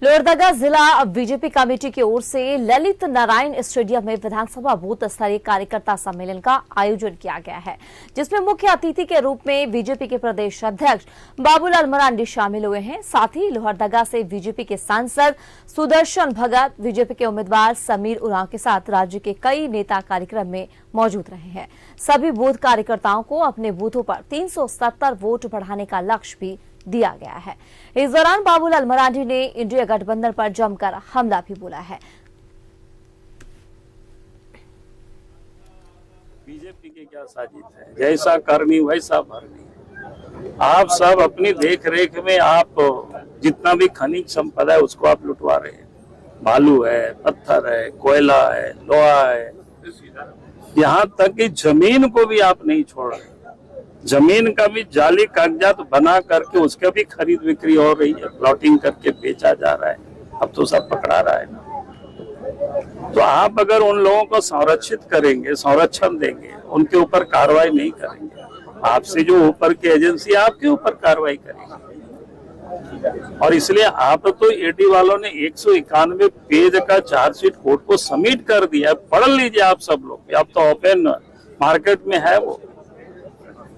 लोहरदगा जिला BJP committee की ओर से ललित नारायण स्टेडियम में विधानसभा बूथ स्तरीय कार्यकर्ता सम्मेलन का आयोजन किया गया है, जिसमें मुख्य अतिथि के रूप में बीजेपी के प्रदेश अध्यक्ष बाबूलाल मरांडी शामिल हुए हैं। साथ ही लोहरदगा से बीजेपी के सांसद सुदर्शन भगत, बीजेपी के उम्मीदवार समीर उरांव के साथ राज्य के कई नेता कार्यक्रम में मौजूद रहे हैं। सभी बूथ कार्यकर्ताओं को अपने बूथों पर 370 वोट बढ़ाने का लक्ष्य भी दिया गया है। इस दौरान बाबूलाल मरांडी ने इंडिया गठबंधन पर जमकर हमला भी बोला है। बीजेपी की क्या साजिश है, जैसा करनी वैसा भरनी। आप सब अपनी देख रेख में आप जितना भी खनिज संपदा है उसको आप लुटवा रहे हैं। बालू है, पत्थर है, कोयला है, लोहा है, यहाँ तक कि जमीन को भी आप नहीं छोड़ रहे। जमीन का भी जाली कागजात बना करके उसका भी खरीद बिक्री हो रही है, प्लॉटिंग करके बेचा जा रहा है। अब तो सब पकड़ा रहा है ना। तो आप अगर उन लोगों को संरक्षित करेंगे, संरक्षण देंगे, उनके ऊपर कार्रवाई नहीं करेंगे, आपसे जो ऊपर की एजेंसी आपके ऊपर कार्रवाई करेगी। और इसलिए आप तो ईडी वालों ने 191 पेज का चार्जशीट कोर्ट को सबमिट कर दिया। पढ़ लीजिए आप सब लोग, अब तो ओपन मार्केट में है वो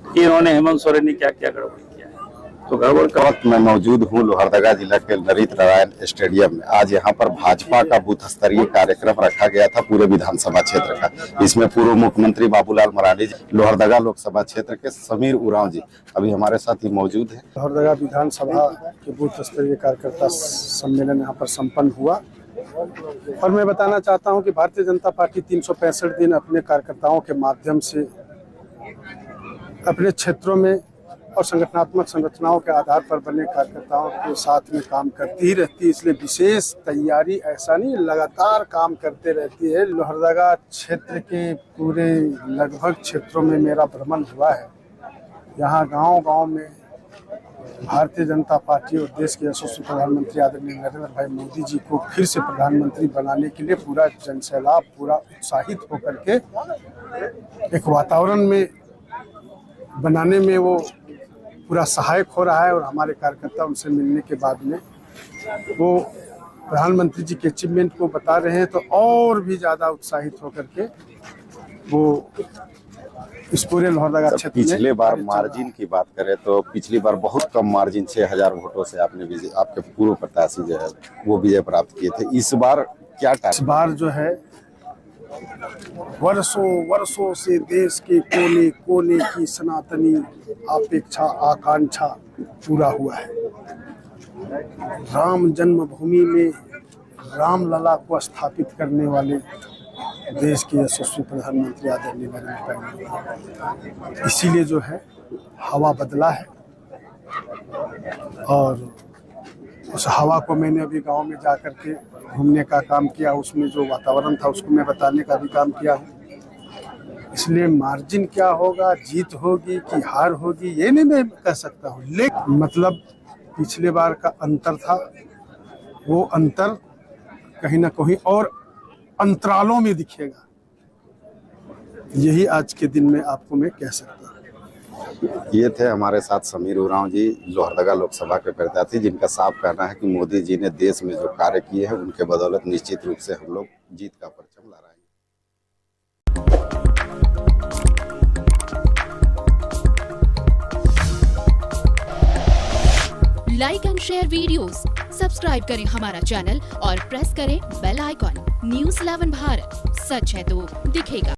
कि इन्होंने हेमंत सोरेन ने क्या क्या गड़बड़ किया है। तो गड़बड़ का वक्त मैं मौजूद हूँ लोहरदगा जिला के ललित नारायण स्टेडियम में। आज यहाँ पर भाजपा का बूथ स्तरीय कार्यक्रम रखा गया था पूरे विधानसभा क्षेत्र का। इसमें पूर्व मुख्यमंत्री बाबूलाल मरांडी जी, लोहरदगा लोकसभा क्षेत्र के समीर उरांव जी अभी हमारे साथ ही मौजूद है। लोहरदगा विधानसभा के बूथ स्तरीय कार्यकर्ता सम्मेलन यहाँ पर संपन्न हुआ और मैं बताना चाहता हूँ कि भारतीय जनता पार्टी 365 दिन अपने कार्यकर्ताओं के माध्यम से अपने क्षेत्रों में और संगठनात्मक संरचनाओं के आधार पर बने कार्यकर्ताओं के साथ में काम करती ही रहती है। इसलिए विशेष तैयारी ऐसा नहीं, लगातार काम करते रहती है। लोहरदगा क्षेत्र के पूरे लगभग क्षेत्रों में मेरा भ्रमण हुआ है। यहाँ गांव-गांव में भारतीय जनता पार्टी और देश के यशस्वी प्रधानमंत्री आदरणीय नरेंद्र भाई मोदी जी को फिर से प्रधानमंत्री बनाने के लिए पूरा जनसैलाब पूरा उत्साहित होकर के एक वातावरण में बनाने में वो पूरा सहायक हो रहा है। और हमारे कार्यकर्ता उनसे मिलने के बाद में वो प्रधानमंत्री जी के अचीवमेंट को बता रहे हैं, तो और भी ज़्यादा उत्साहित होकर के वो इस पूरे लोहरदगा क्षेत्र में। पिछले बार मार्जिन की बात करें तो पिछली बार बहुत कम मार्जिन 6000 वोटों से आपके पूर्व प्रत्याशी जो है वो विजय प्राप्त किए थे। इस बार क्या इस बार जो है वर्षों वर्षों से देश के कोने कोने की सनातनी अपेक्षा आकांक्षा पूरा हुआ है। राम जन्मभूमि में रामलला को स्थापित करने वाले देश के यशस्वी प्रधानमंत्री आदरणीय नरेंद्र भाई, इसीलिए जो है हवा बदला है। और उस हवा को मैंने अभी गांव में जाकर के घूमने का काम किया, उसमें जो वातावरण था उसको मैं बताने का भी काम किया हूँ। इसलिए मार्जिन क्या होगा, जीत होगी कि हार होगी, ये नहीं मैं कह सकता हूँ। लेकिन मतलब पिछले बार का अंतर था, वो अंतर कहीं ना कहीं और अंतरालों में दिखेगा। यही आज के दिन में आपको मैं कह सकता हूँ। ये थे हमारे साथ समीर उरांव जी, लोहरदगा लोकसभा के प्रत्याशी, जिनका साफ कहना है कि मोदी जी ने देश में जो कार्य किए हैं उनके बदौलत निश्चित रूप से हम लोग जीत का परचम लहराएंगे। Like and share videos, subscribe करें हमारा चैनल और प्रेस करें बेल आइकॉन। News 11 भारत, सच है तो दिखेगा।